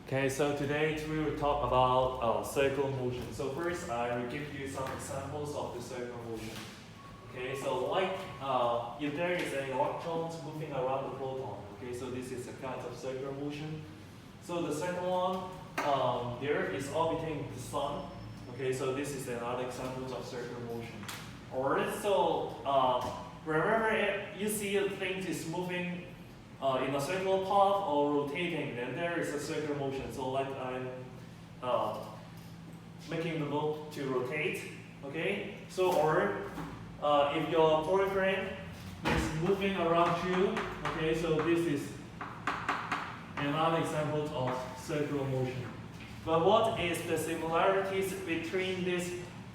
Okay, so today we will talk about circle motion. So first, I will give you some examples of the circle motion. Okay, so like if there is an electron moving around the proton. Okay, so this is a kind of circular motion. So the second one, the Earth is orbiting the Sun. Okay, so this is another example of circular motion. Or wherever you see a thing is moving in a circular path or rotating, then there is a circular motion. So like I'm making the boat to rotate. Okay, so or if your boyfriend is moving around you, okay, so this is another example of circular motion. But what is the similarities between these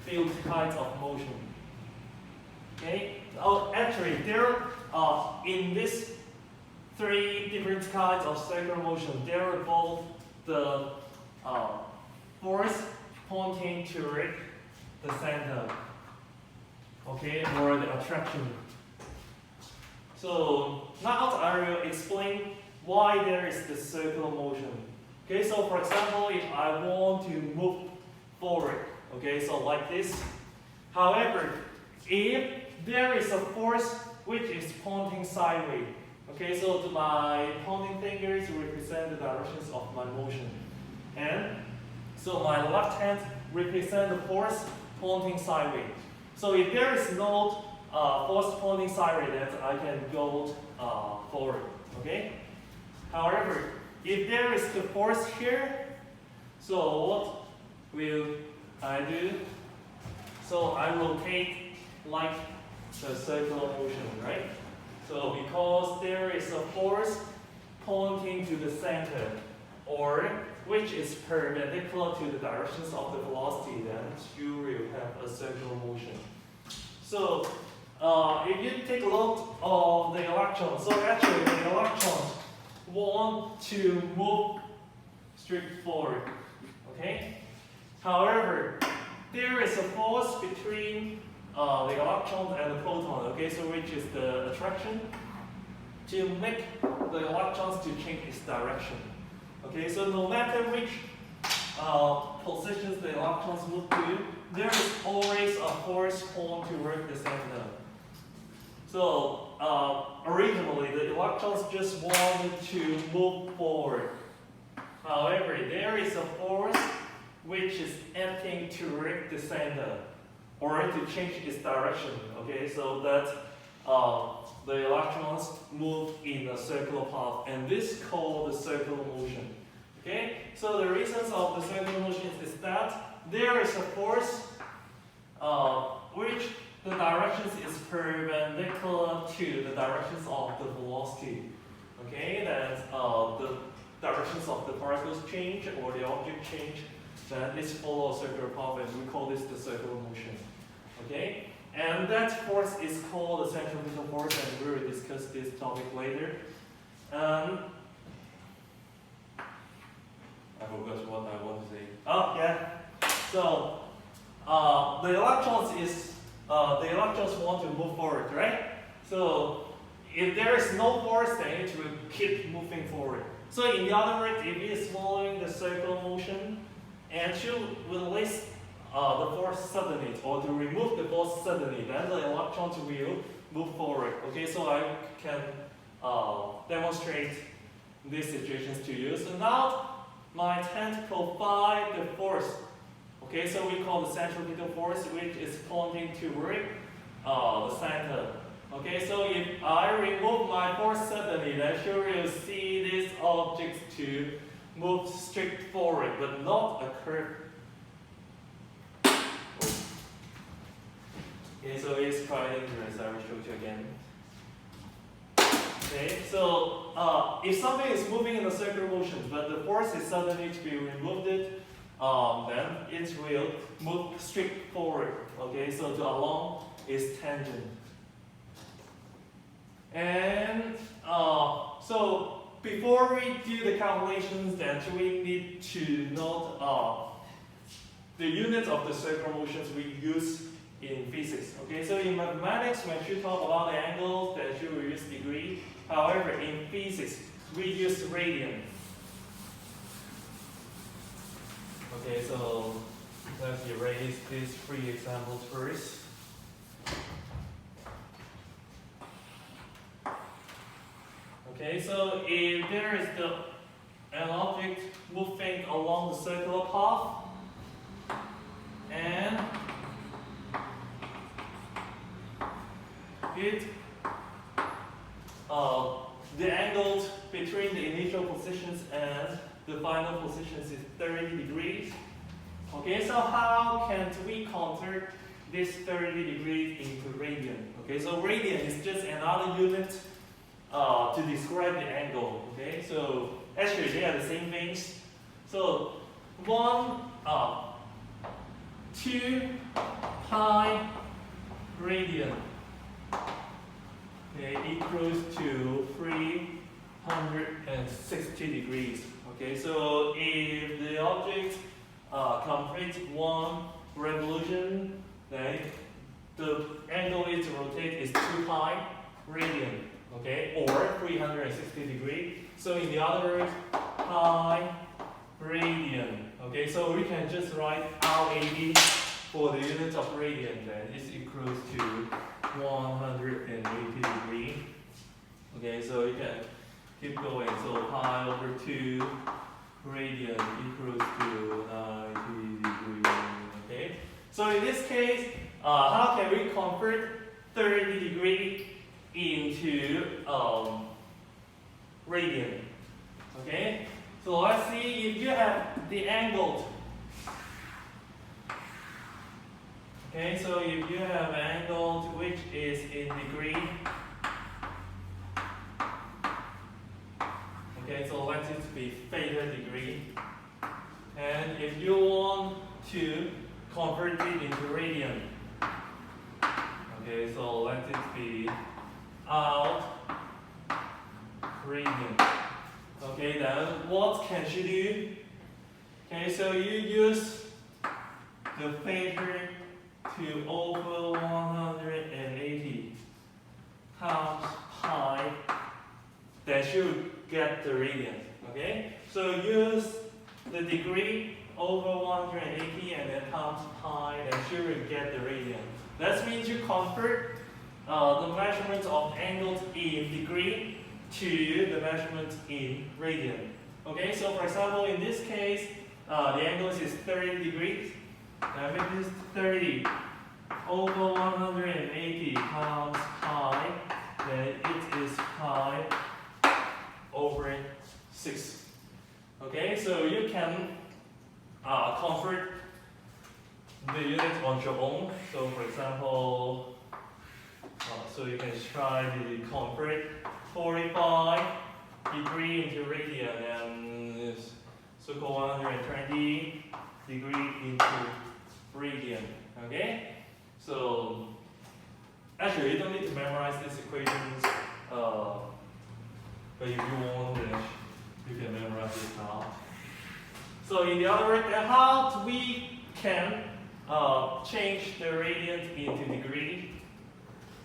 few kinds of motion? Okay, actually there are in this three different kinds of circular motion. There are both the force pointing toward the center, okay, or the attraction. So now I will explain why there is the circular motion. Okay, so for example, if I want to move forward, okay, so like this. However, if there is a force which is pointing sideways, okay, so my pointing fingers represent the directions of my motion. And so my left hand represents the force pointing sideways. So if there is no force pointing sideways, then I can go forward, okay? However, if there is the force here, so what will I do? So I rotate like the circular motion, right? So because there is a force pointing to the center, or which is perpendicular to the directions of the velocity, then you will have a circular motion. So if you take a look of the electrons, so actually the electrons want to move straight forward, okay? However, there is a force between the electron and the proton, okay, so which is the attraction to make the electrons to change its direction. Okay, so no matter which positions the electrons move to, there is always a force pointing toward the center. So originally the electrons just wanted to move forward. However, there is a force which is acting toward the center, or to change its direction, okay, so that the electrons move in a circular path, and this is called the circular motion. Okay, so the reasons of the circular motion is that there is a force which the directions is perpendicular to the directions of the velocity. Okay, that the directions of the particles change or the object change, then this follows a circular path, and we call this the circular motion. Okay, and that force is called the centrifugal force, and we will discuss this topic later. I forgot what I want to say. Oh yeah. So the electrons want to move forward, right? So if there is no force, then it will keep moving forward. So in the other words, if it is following the circular motion, and you release the force suddenly, or to remove the force suddenly, then the electrons will move forward. Okay, so I can demonstrate these situations to you. So now my hand provide the force. Okay, so we call the centrifugal force, which is pointing toward the center. Okay, so if I remove my force suddenly, then you will see these objects to move straight forward, but not a curve. Okay, so it's quite dangerous. I will show you again. Okay, so if something is moving in a circular motion, but the force is suddenly to be removed, then it will move straight forward. Okay, so to along its tangent. And so before we do the calculations, then we need to note the units of the circular motions we use in physics. Okay, so in mathematics, when you talk about the angles, then you will use degree. However, in physics, we use radian. Okay, so let's erase these 3 examples first. Okay, so if there is an object moving along the circular path, and the angles between the initial positions and the final positions is 30 degrees. Okay, so how can we convert this 30 degrees into radian? Okay, so radian is just another unit to describe the angle. Okay, so actually they are the same things. So 2 pi radian, okay, equals to 360 degrees. Okay, so if the object completes 1 revolution, then the angle it to rotate is 2 pi radian, okay, or 360 degrees. So in the other words, pi radian. Okay, so we can just write RAD for the unit of radian, then it's equals to 180 degrees. Okay, so you can keep going. So pi over 2 radian equals to 90 degrees. Okay, so in this case, how can we convert 30 degrees into radian? Okay, so let's see if you have the angle. Okay, so if you have an angle which is in degree, okay, so let it be theta degree. And if you want to convert it into radian, okay, so let it be out radian. Okay, then what can you do? Okay, so you use the theta to over 180 times pi, then you get the radian. Okay, so use the degree over 180 and then times pi, then you will get the radian. That means you convert the measurement of angles in degree to the measurement in radian. Okay, so for example, in this case, the angle is 30 degrees. Now make this 30 over 180 times pi, then it is pi over 6. Okay, so you can convert the unit on your own. So for example, so you can try to convert 45 degree into radian and circle 120 degree into radian. Okay, so actually you don't need to memorize these equations, but if you want, then you can memorize it now. So in the other word, how we can change the radian into degree.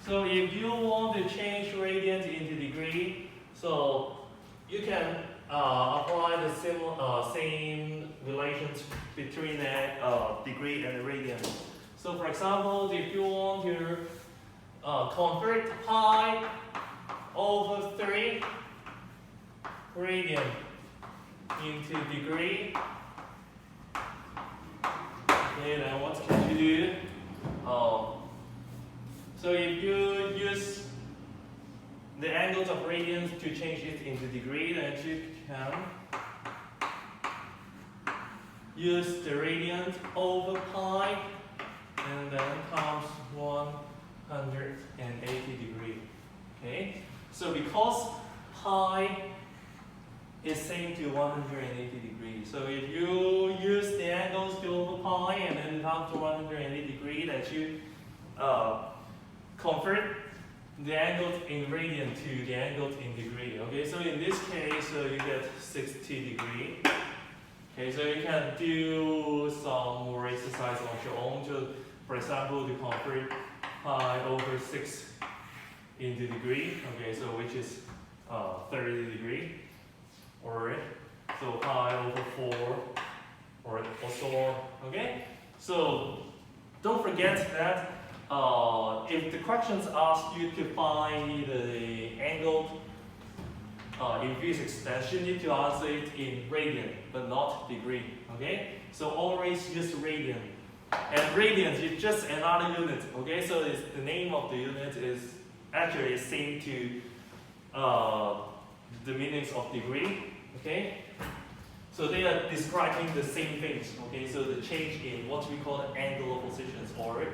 So if you want to change radian into degree, so you can apply the same relations between the degree and the radian. So for example, if you want to convert pi over 3 radian into degree, okay, then what can you do? So if you use the angles of radians to change it into degree, then you can use the radian over pi and then times 180 degrees. Okay, so because pi is same to 180 degrees, so if you use the angles to over pi and then times 180 degrees, that you convert the angles in radian to the angles in degree. Okay, so in this case, you get 60 degrees. Okay, so you can do some more exercise on your own. To, for example, to convert pi over 6 into degree. Okay, so which is 30 degrees. Or so pi over 4 or so on. Okay? So don't forget that if the questions ask you to find the angle in physics, then you need to answer it in radian, but not degree. Okay? So always use radian. And radian is just another unit. Okay? So the name of the unit is actually same to the meanings of degree. Okay? So they are describing the same things. Okay? So the change in what we call the angular positions or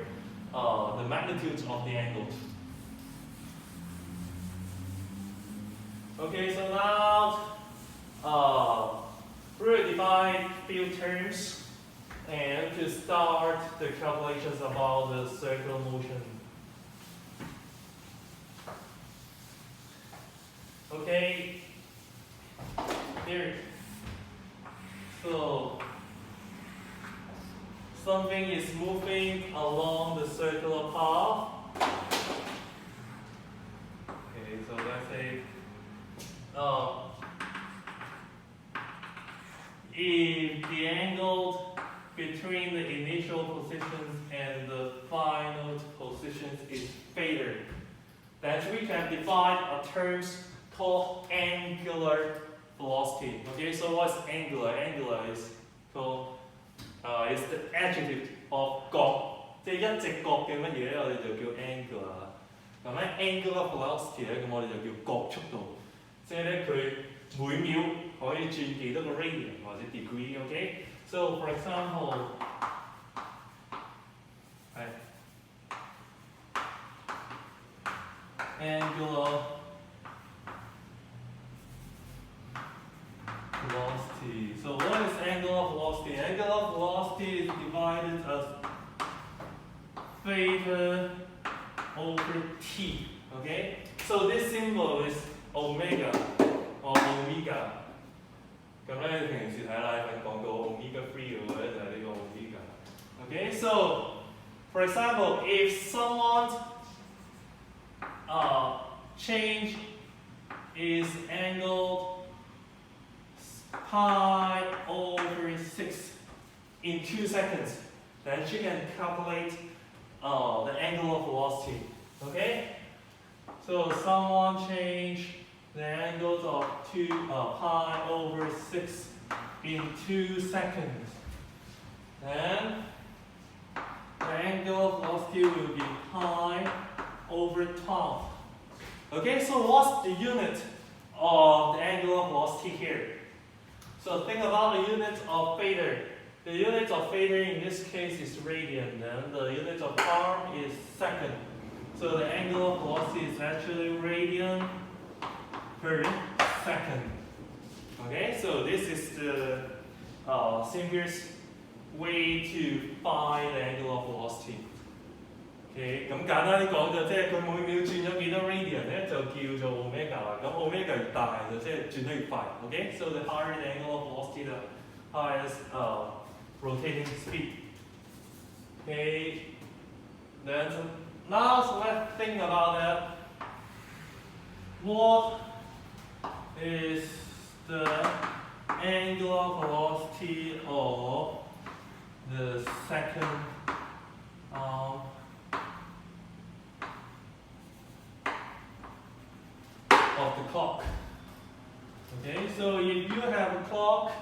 the magnitudes of the angles. Okay, so now we'll define few terms and to start the calculations about the circular motion. Okay, here. So something is moving along the circular path. Okay, so let's say if the angle between the initial positions and the final positions is theta, then we can define a term called angular velocity. Okay, so what's angular? Angular is called is the adjective of 角，即係一直角嘅乜嘢咧，我哋就叫 angular。咁咧 angular velocity 咧，咁我哋就叫角速度，即係咧佢每秒可以轉幾多個 radian 或者 degree。OK， so for example， 係 angular velocity. So what is angular velocity? Angular velocity is divided as theta over t. Okay? So this symbol is omega or omega. 咁咧，你平時睇奶粉講到 omega 3嘅話咧，就係呢個 omega。Okay? So for example, if someone change is angled pi over 6 in 2 seconds, then she can calculate the angular velocity. Okay? So someone change the angles of pi over 6 in 2 seconds. Then the angular velocity will be pi over 12. Okay, so what's the unit of the angular velocity here? So think about the unit of theta. The unit of theta in this case is radian, and the unit of r is second. So the angular velocity is actually radian per second. Okay, so this is the simplest way to find the angular velocity. Okay, 咁簡單啲講就即係佢每秒轉咗幾多 radian 咧，就叫做 omega 啦。咁 omega 越大就即係轉得越快。Okay, so the higher the angular velocity, the highest rotating speed. Okay, then now so let's think about that. What is the angular velocity of the second of the clock? Okay, so if you have a clock,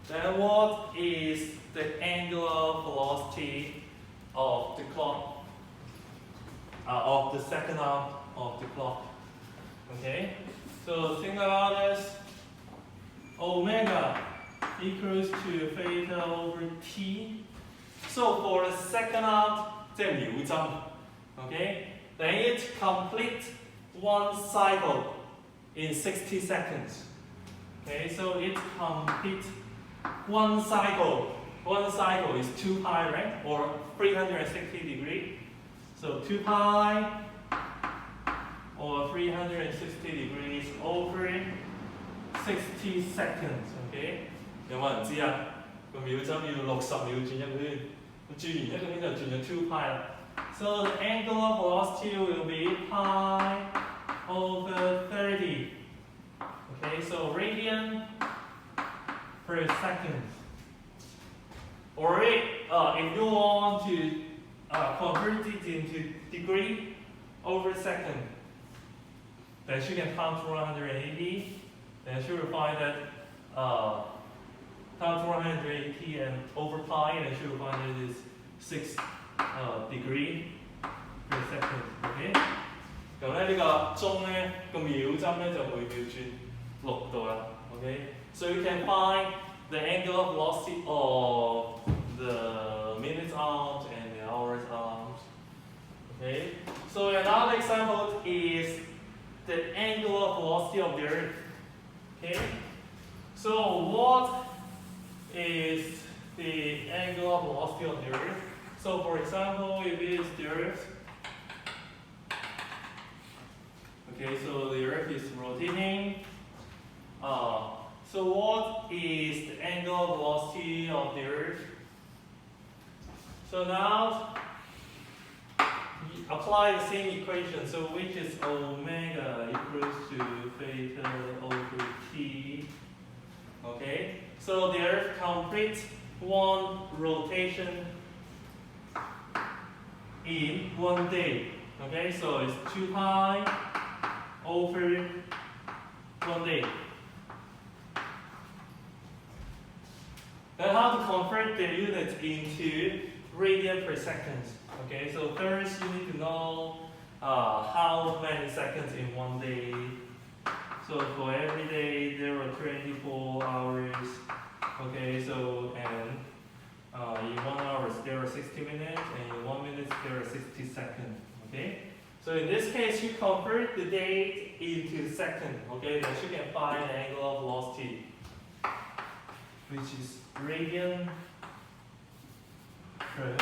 then what is the angular velocity of the clock, of the second arm of the clock? Okay, so think about this. Omega equals to theta over t. So for the second arm, 即係秒針 okay, then it completes one cycle in 60 seconds. Okay, so it completes one cycle. One cycle is 2 pi, right? Or 360 degrees. So 2 pi or 360 degrees over 60 seconds. Okay? 有冇人知啊？個秒針要60秒轉一個圈，轉完一個圈就轉咗 2 pi 啦。So the angular velocity will be pi over 30. Okay, so radian per second. Or if you want to convert it into degree over second, then you can count to 180. Then you will find that count to 180 and over pi, and you will find that it is 6 degree per second. OK， 咁咧呢個鐘咧個秒針咧就每秒轉6度啦。OK，so you can find the angular velocity of the minutes arms and the hours arms. Okay, so another example is the angular velocity of the Earth. Okay, so what is the angular velocity of the Earth? So for example, if it is the Earth, okay, so the Earth is rotating. So what is the angular velocity of the Earth? So now apply the same equation. So which is omega equals to theta over t. Okay. So the Earth completes one rotation in 1 day. Okay. So it's 2 pi over 1 day. Then how to convert the units into radian per second? Okay, so first you need to know how many seconds in 1 day. So for every day there are 24 hours. Okay, so and in 1 hour there are 60 minutes, and in 1 minute there are 60 seconds. Okay, so in this case you convert the date into second. Okay, then you can find the angular velocity, which is radian per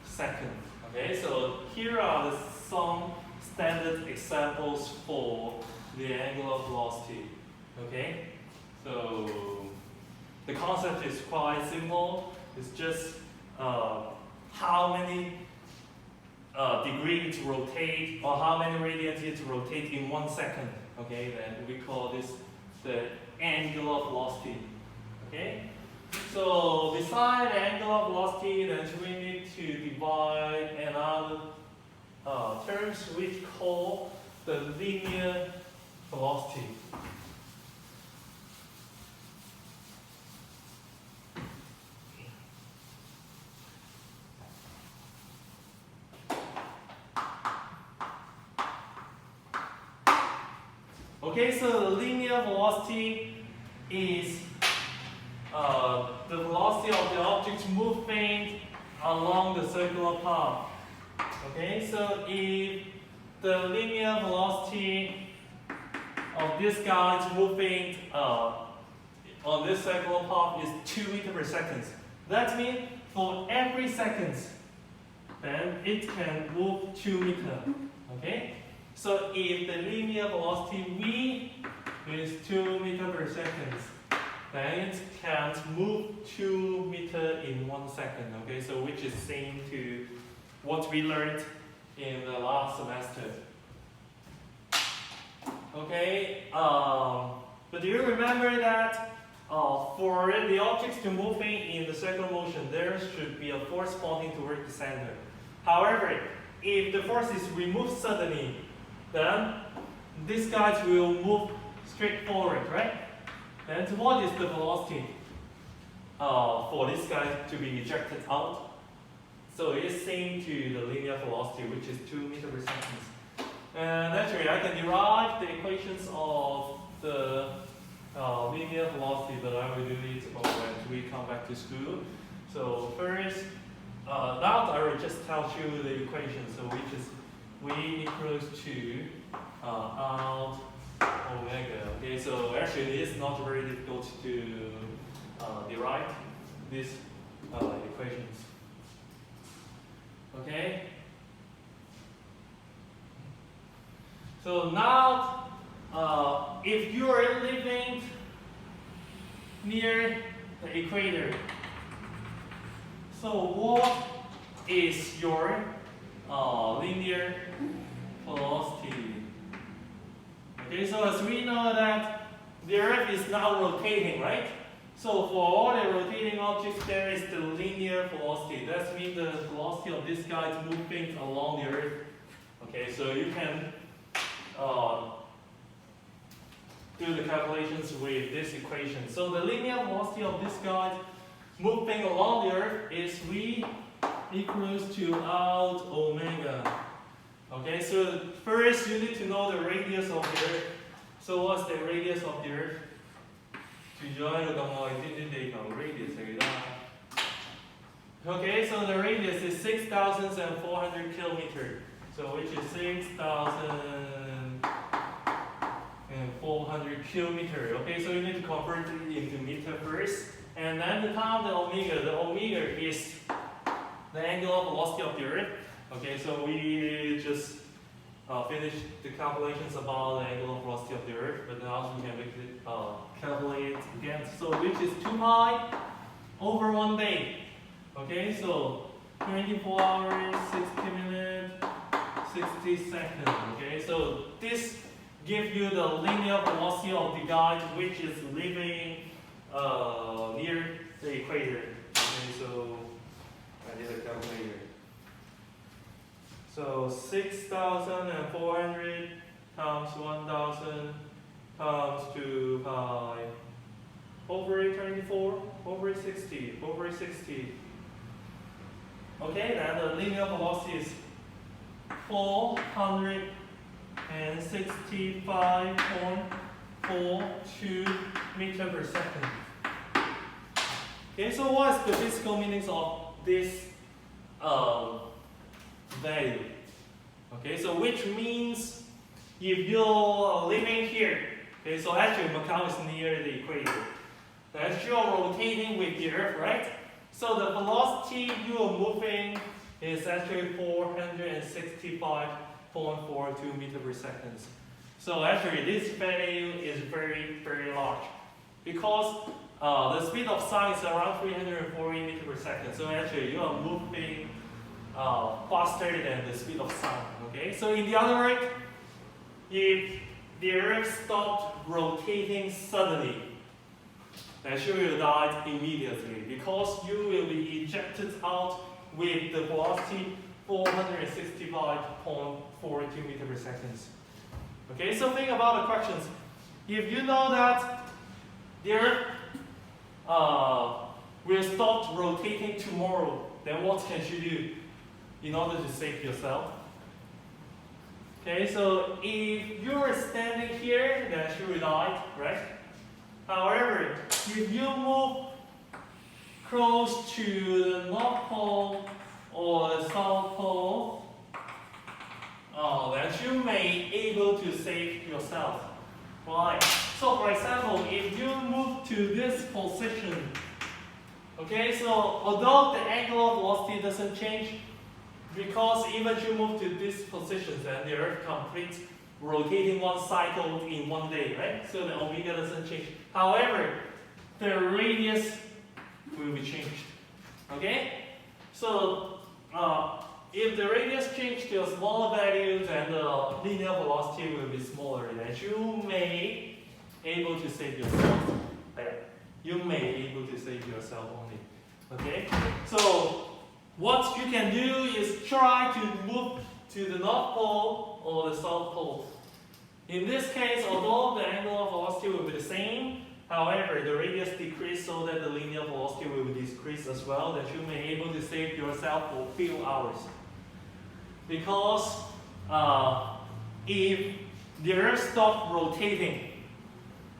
second. Okay, so here are some standard examples for the angular velocity. Okay, so the concept is quite simple. It's just how many degrees it rotate, or how many radians it rotate in 1 second. Okay, then we call this the angular velocity. Okay, so beside the angular velocity, then we need to divide another terms which call the linear velocity. Okay, so the linear velocity is the velocity of the object moving along the circular path. Okay, so if the linear velocity of this guy is moving on this circular path is 2 meters per second, that means for every second, then it can move 2 meters. Okay, so if the linear velocity v is 2 meters per second, then it can move 2 meters in 1 second. Okay, so which is same to what we learned in the last semester. Okay, but do you remember that for the objects to move in the circular motion, there should be a force pointing toward the center. However, if the force is removed suddenly, then these guys will move straight forward, right? Then what is the velocity for this guy to be ejected out? So it is same to the linear velocity, which is 2 meters per second. And actually, I can derive the equations of the linear velocity, but I will do it when we come back to school. So first, now I will just tell you the equation. So which is v equals to out omega. Okay, so actually it is not very difficult to derive these equations. Okay. So now, if you are living near the equator, so what is your linear velocity? Okay, so as we know that the Earth is now rotating, right? So for all the rotating objects, there is the linear velocity. That means the velocity of this guy is moving along the Earth. Okay, so you can do the calculations with this equation. So the linear velocity of this guy moving along the Earth is V equals to out omega. Okay, so first you need to know the radius of the Earth. So what's the radius of the Earth? 除咗喺度咁耐，知唔知地球 radius 係幾多啊 ？Okay, so the radius is 6,400 kilometers. So which is 6,400 kilometers. Okay, so you need to convert it into meter first, and then to count the omega. The omega is the angular velocity of the Earth. Okay, so we just finished the calculations about the angular velocity of the Earth, but now we can make it, calculate it again. So which is 2 pi over 1 day. Okay, so 24 hours, 60 minutes, 60 seconds. Okay, so this gives you the linear velocity of the guy which is living near the equator. Okay, so I did a calculator. So 6,400 times 1,000 times 2 pi over 24 over 60 over 60. Okay, then the linear velocity is 465.42 meters per second. Okay, so what is the physical meanings of this value? Okay, so which means if you're living here, okay, so actually Macau is near the equator. That you're rotating with the Earth, right? So the velocity you are moving is actually 465.42 meters per second. So actually this value is very, very large because the speed of sound is around 340 meters per second. So actually you are moving faster than the speed of sound. Okay. So in the other word, if the Earth stopped rotating suddenly, then you will die immediately because you will be ejected out with the velocity 465.42 meters per second. Okay, so think about the questions. If you know that the Earth will stop rotating tomorrow, then what can you do in order to save yourself? Okay, so if you're standing here, then you will die, right? However, if you move close to the North Pole or the South Pole, then you may able to save yourself. Why? So for example, if you move to this position, okay, so although the angular velocity doesn't change, because even you move to this position, then the Earth completes rotating one cycle in 1 day, right? So the omega doesn't change. However, the radius will be changed. Okay? So if the radius changes to a smaller value, then the linear velocity will be smaller. Then you may able to save yourself. You may able to save yourself only. Okay? So what you can do is try to move to the North Pole or the South Pole. In this case, although the angular velocity will be the same, however, the radius decreases so that the linear velocity will decrease as well, that you may able to save yourself for a few hours. Because if the Earth stops rotating,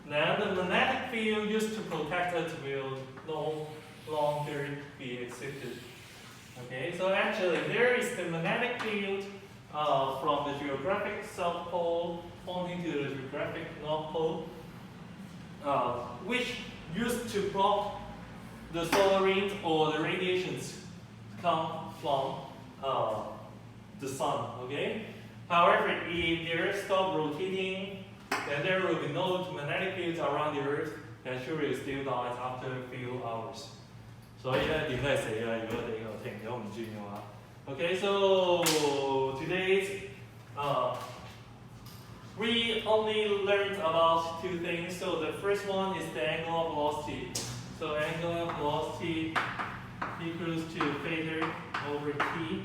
then the magnetic field used to protect it will no longer be existed. Okay, so actually there is the magnetic field from the geographic South Pole pointing to the geographic North Pole, which used to block the solar rays or the radiations come from the sun. Okay. However, if the Earth stops rotating, then there will be no magnetic fields around the Earth, and sure will still die after a few hours. 所以咧點都係死啦！如果你個停咗唔轉嘅話。Okay, so today's we only learned about two things. So the first one is the angular velocity. So angular velocity equals to theta over t.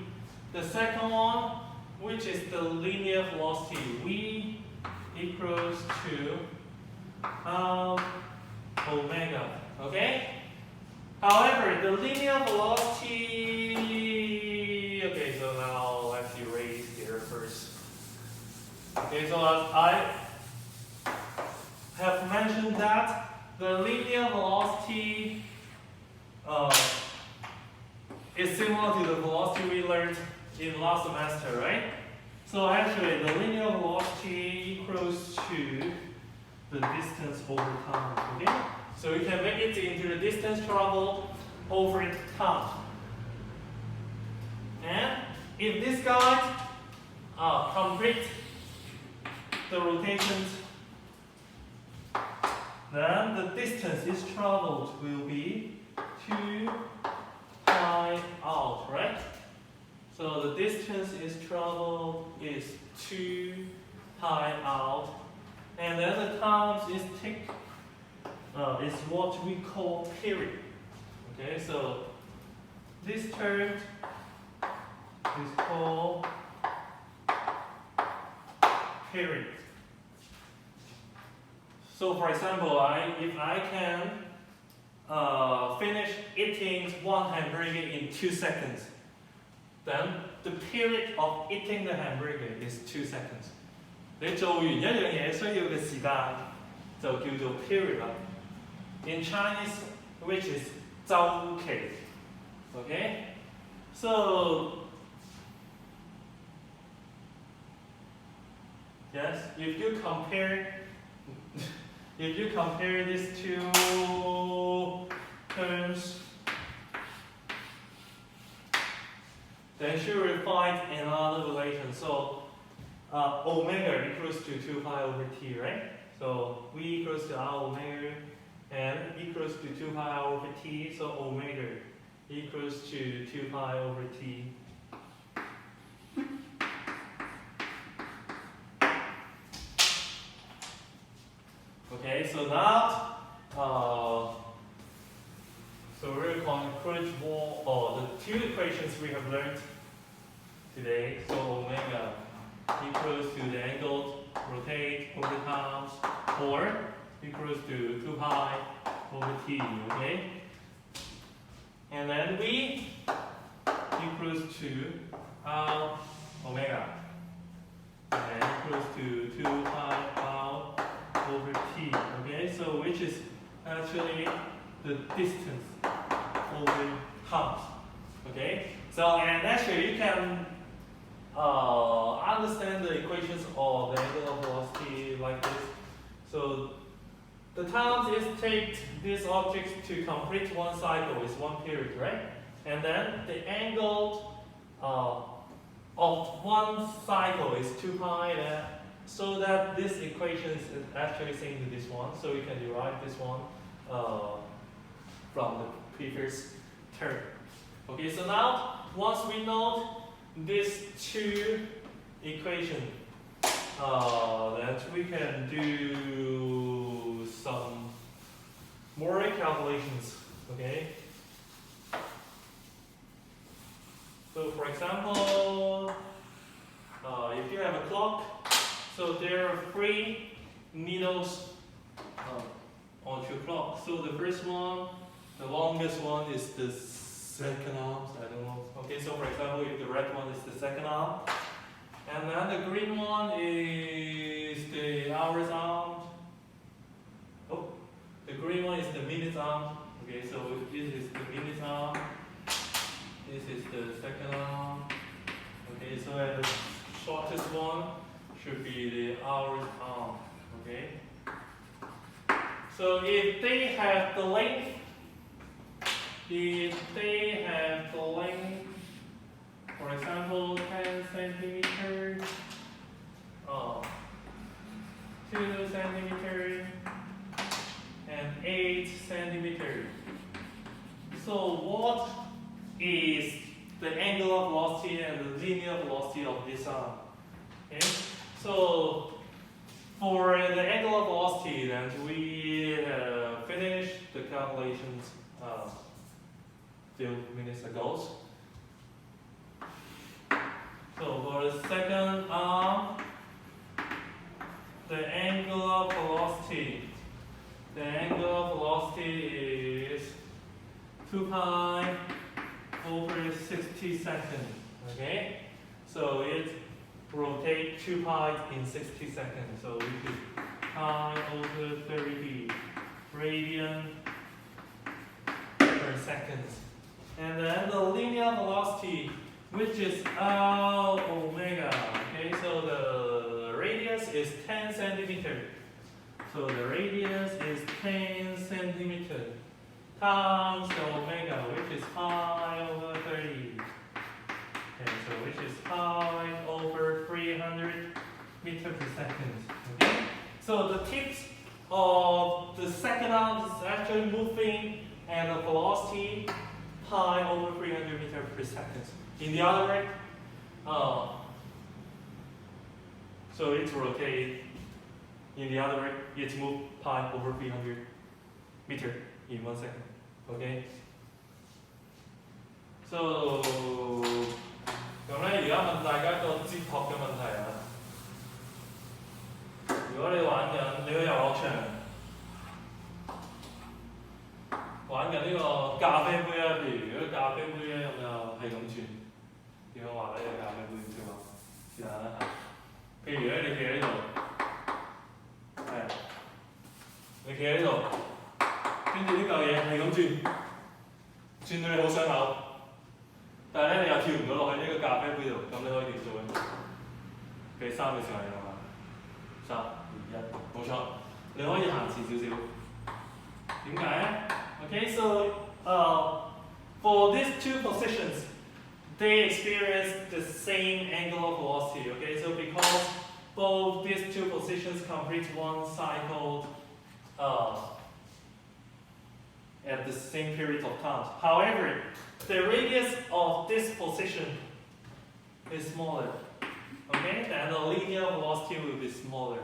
The second one, which is the linear velocity, v equals to omega. Okay? However, the linear velocity. Okay, so now let's erase here first. Okay, so I have mentioned that the linear velocity is similar to the velocity we learned in last semester, right? So actually, the linear velocity equals to the distance over time. Okay, so you can make it into the distance traveled over time. And if this guy complete the rotations, then the distance is traveled will be 2 pi out, right? So the distance is traveled is 2 pi out, and then the times is is what we call period. Okay, so this term is called period. So for example, if I can finish eating one hamburger in 2 seconds, then the period of eating the hamburger is 2 seconds. 你做完一樣嘢需要嘅時間就叫做 period 啦。In Chinese, which is 週期。Okay? So yes, if you compare these two terms, then you will find another relation. So omega equals to 2 pi over t, right? So v equals to r omega and equals to 2 pi over t. So omega equals to 2 pi over t. Okay, so now, so we're going to conclude the two equations we have learned today. So omega equals to the angle rotate over times, or equals to 2 pi over t. Okay, and then v equals to r omega, and equals to 2 pi r over t. Okay, so which is actually the distance over times. Okay, so and actually you can understand the equations of the angular velocity like this. So the times is take this object to complete one cycle is 1 period, right? And then the angle of one cycle is 2 pi. So that this equation is actually same to this one, so we can derive this one from the previous term. Okay, so now once we know these two equations, then we can do some more calculations. Okay. So for example, if you have a clock, so there are 3 needles on your clock. So the first one, the longest one is the second arm. I don't know. Okay, so for example, if the red one is the second arm, and then the green one is the hour's arm. Oh, the green one is the minute arm. Okay, so this is the minute arm. This is the second arm. Okay, so the shortest one should be the hour's arm. Okay. So if they have the length, for example, 10 centimeters, 2 centimeters, and 8 centimeters. So what is the angular velocity and the linear velocity of this arm? Okay. So for the angular velocity, then we finish the calculations few minutes ago. So for the second arm, the angular velocity is 2 pi over 60 seconds. Okay, so it rotates 2 pi in 60 seconds. So which is pi over 30 radian per second. And then the linear velocity, which is r omega. Okay, so the radius is 10 centimeters. So the radius is 10 centimeters times the omega, which is pi over 30. Okay, so which is pi over 300 meters per second. Okay, so the tips of the second arm is actually moving, and the velocity pi over 300 meters per second. In the other way, so it's rotated. In the other way, it's moved pi over 300 meters in 1 second. Okay. So 咁咧，而家問大家一個哲學嘅問題啊。如果你玩緊，你去遊樂場玩緊呢個咖啡杯啊，譬如如果咖啡杯咧咁就係咁轉，點樣話咧？咖啡杯點話？試下啦嚇。譬如咧，你企喺呢度，係，你企喺呢度，跟住呢嚿嘢係咁轉，轉到你好想嘔。但係咧，你又跳唔到落去呢個咖啡杯度，咁你可以點做咧？俾3秒時間你諗下，3、2、1，冇錯，你可以行前少少。點解咧 ？Okay, so for these two positions, they experience the same angular velocity. Okay, so because both these two positions complete one cycle at the same period of time. However, the radius of this position is smaller. Okay, and the linear velocity will be smaller.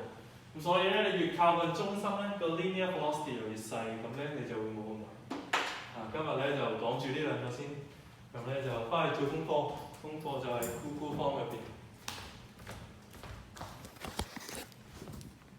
咁所以咧，你越靠近中心咧，個 linear velocity 就越細，咁咧你就會冇咁難。今日咧就講住呢兩個先，咁咧就翻去做功課，功課就係Google Form入邊。